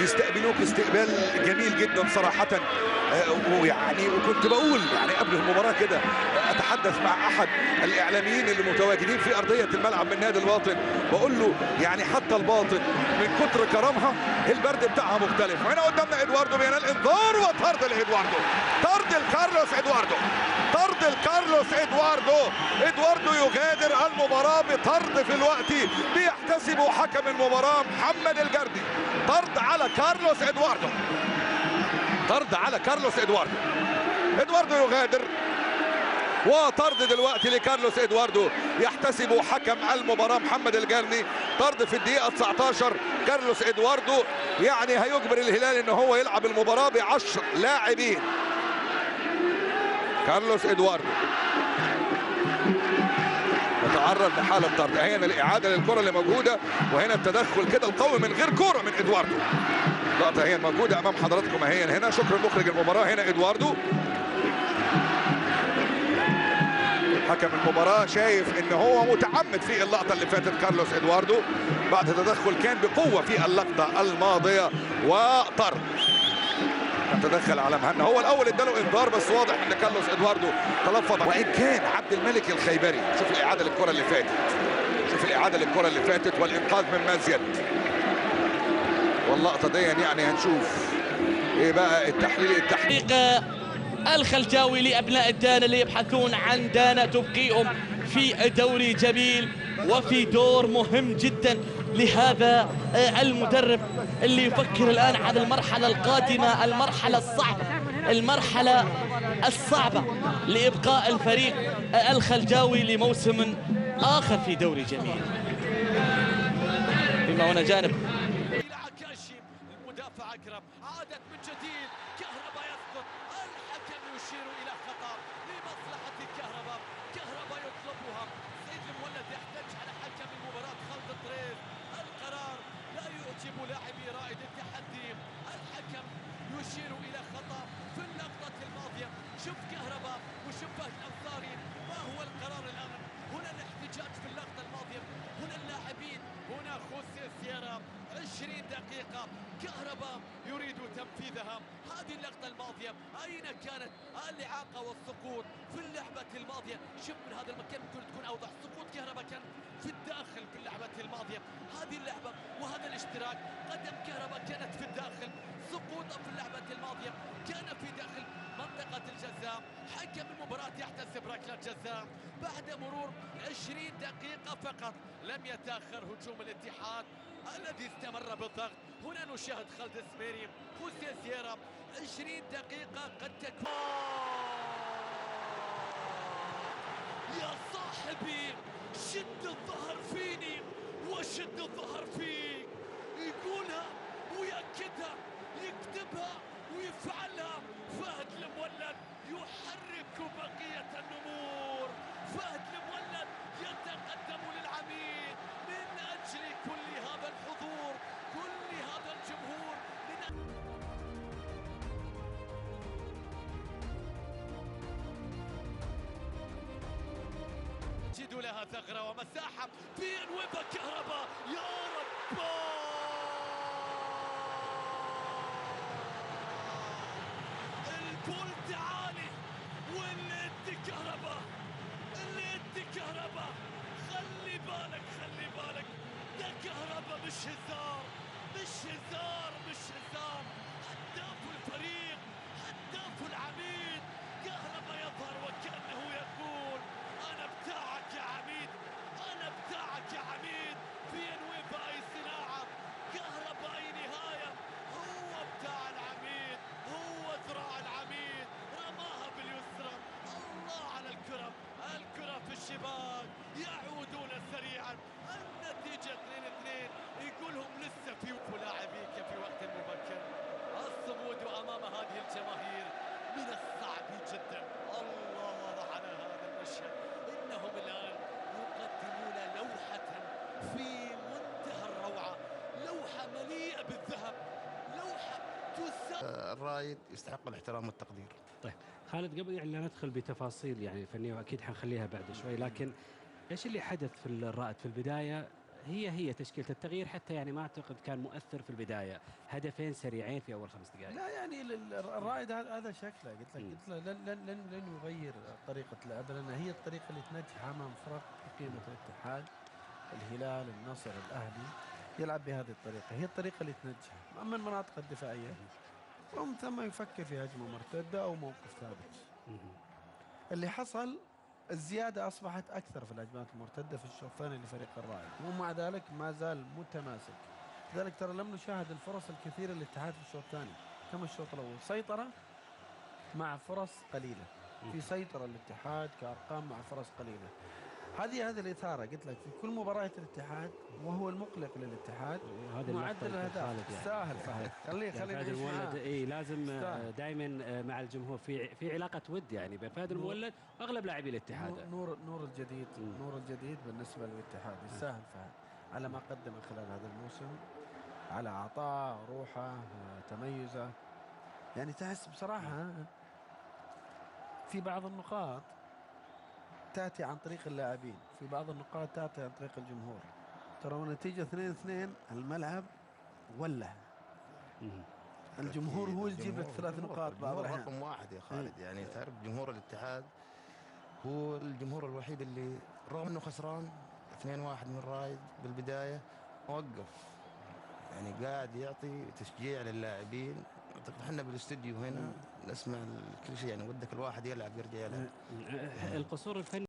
بيستقبلوك استقبال جميل جدا صراحة. وكنت بقول يعني قبل المباراة كده اتحدث مع احد الاعلاميين اللي متواجدين في ارضية الملعب من نادي الباطن، بقول له يعني حتى الباطن من كتر كرمها البرد بتاعها مختلف. وهنا قدامنا ادواردو بينال انذار وطرد لادواردو، طرد الكارلوس ادواردو، طرد الكارلوس ادواردو يغادر المباراة بطرد في الوقت بيحتسبه حكم المباراة محمد الجردي. طرد على كارلوس ادواردو، طرد على كارلوس ادواردو يغادر، وطرد دلوقتي لكارلوس ادواردو يحتسب حكم المباراة محمد الجردي. طرد في الدقيقة 19. كارلوس ادواردو يعني هيجبر الهلال ان هو يلعب المباراة ب10 لاعبين. كارلوس ادواردو يتعرض لحالة طرد. هنا الإعادة للكرة اللي موجودة، وهنا التدخل كده القوي من غير كرة من ادواردو. لقطة هي موجودة أمام حضراتكم اهي هنا. شكرا مخرج المباراة. هنا ادواردو حكم المباراة شايف ان هو متعمد في اللقطة اللي فاتت كارلوس ادواردو بعد تدخل كان بقوة في اللقطة الماضية وطرد. تدخل على مهنا، هو الاول اداله انذار بس واضح ان كارلوس ادواردو تلفظ. وان كان عبد الملك الخيبري، شوف الاعادة للكرة اللي فاتت، شوف الاعادة للكرة اللي فاتت والانقاذ من مزيد. واللقطة دي يعني هنشوف ايه بقى التحقيق الخلجاوي لأبناء الدانا اللي يبحثون عن دانا تبقيهم في دوري جميل وفي دور مهم جدا لهذا المدرب اللي يفكر الآن على المرحلة القادمة، المرحلة الصعبة لإبقاء الفريق الخلجاوي لموسم آخر في دوري جميل. بما هنا جانب المدافع أكرم عادت من جديد، كهربا يسقط، الحكم يشير إلى خطأ لمصلحة كهربا، كهربا يطلبها، سيد المولد يحتج على حكم المباراة خالد الطريف، القرار لا يعجب لاعبي رائد التحدي، الحكم يشير إلى خطأ في اللقطة الماضية. شوف كهربا وشوف الأنصاري، ما هو القرار الآن؟ هنا الاحتجاج في اللقطة الماضية، هنا اللاعبين، هنا خوسي سيارة 20 دقيقة كهربا يريد تنفيذها. هذه اللقطة الماضية أين كانت الإعاقة والسقوط في اللعبة الماضية؟ شوف من هذا المكان ممكن تكون أوضح، سقوط كهربا كان في الداخل في اللعبة الماضية. هذه اللعبة وهذا الاشتراك، قدم كهربا كانت في الداخل، سقوطه في اللعبة الماضية كان في داخل منطقة الجزاء. حكم المباراة يحتسب ركلة جزاء بعد مرور 20 دقيقة فقط. لم يتأخر هجوم الاتحاد الذي استمر بالضغط. هنا نشاهد خالد السميري، خوسي سيارة 20 دقيقة قد تكون. يا صاحبي شد الظهر فيني وشد الظهر فيك، يقولها ويأكدها، يكتبها ويفعلها. فهد المولد يحرك بقية النمور، فهد المولد يتقدم للعميد من أجل كل هذا الحضور، كل هذا الجمهور. تجد لها ثغرة ومساحة في انوبة كهربا. يا رب الكل تعالي، واللي انت كهربا، اللي انت كهربا، خلي بالك خلي بالك، ده كهربا مش هزار، مش هزار، مش هزار. هداف الفريق، هداف العميد، كهربا يظهر وكأنه يقول أنا بتاعك يا عميد، أنا بتاعك يا عميد. في انوبة أي صناعة، كهربا أي نهاية، هو بتاع العميد، هو ذراع العميد، رماها باليسرى. الله على الكرة، الكرة في الشباك، يعودون سريعا. النتيجة 2-2، يقولهم لسه في لاعبيك في وقت مبكر. الصمود أمام هذه الجماهير من الصعب جدا. الله على هذا المشهد، إنهم الآن يقدمون لوحة في منتهى الروعة، لوحة مليئة بالذهب، لوحة الرايد يستحق الاحترام والتقدير. طيب خالد، قبل يعني لا ندخل بتفاصيل يعني فنية واكيد حنخليها بعد شوي، لكن ايش اللي حدث في الرائد في البداية؟ هي تشكيلة التغيير حتى يعني ما أعتقد كان مؤثر في البداية. هدفين سريعين في أول 5 دقائق. لا يعني الرائد هذا شكله قلت له لن يغير طريقة لعبه، لأن هي الطريقة اللي تنجح أمام فرق بقيمة الاتحاد، الهلال، النصر، الأهلي، يلعب بهذه الطريقة، هي الطريقة اللي تنجح أما المناطق الدفاعية، ومن ثم يفكر في هجمة مرتدة أو موقف ثابت. اللي حصل الزيادة أصبحت أكثر في الهجمات المرتدة في الشوط الثاني لفريق الرائد، ومع ذلك ما زال متماسك. لذلك ترى لم نشاهد الفرص الكثيرة للاتحاد في الشوط الثاني كما الشوط الأول، سيطرة مع فرص قليلة، في سيطرة الاتحاد كأرقام مع فرص قليلة. هذه الإثارة قلت لك في كل مباريات الاتحاد، وهو المقلق للاتحاد. معدل الأهداف سهل فهد، خليه فهد المولد لازم دائما مع الجمهور في علاقة ود يعني بين فهد المولد واغلب لاعبي الاتحاد. نور الجديد بالنسبة للاتحاد، يستاهل فهد على ما قدم خلال هذا الموسم، على عطاء روحه تميزه. يعني تحس بصراحة في بعض النقاط تأتي عن طريق اللاعبين، في بعض النقاط تأتي عن طريق الجمهور. ترى نتيجة 2-2 الملعب ولع، الجمهور هو اللي يجيب لك 3 نقاط بعض الأحيان. رقم واحد يا خالد، يعني تعرف جمهور الاتحاد هو الجمهور الوحيد اللي رغم انه خسران 2-1 من الرائد بالبداية وقف، يعني قاعد يعطي تشجيع للاعبين. احنا بالاستديو هنا نسمع كل شيء، يعني ودك الواحد يلعب يرجع يلعب. القصور الفني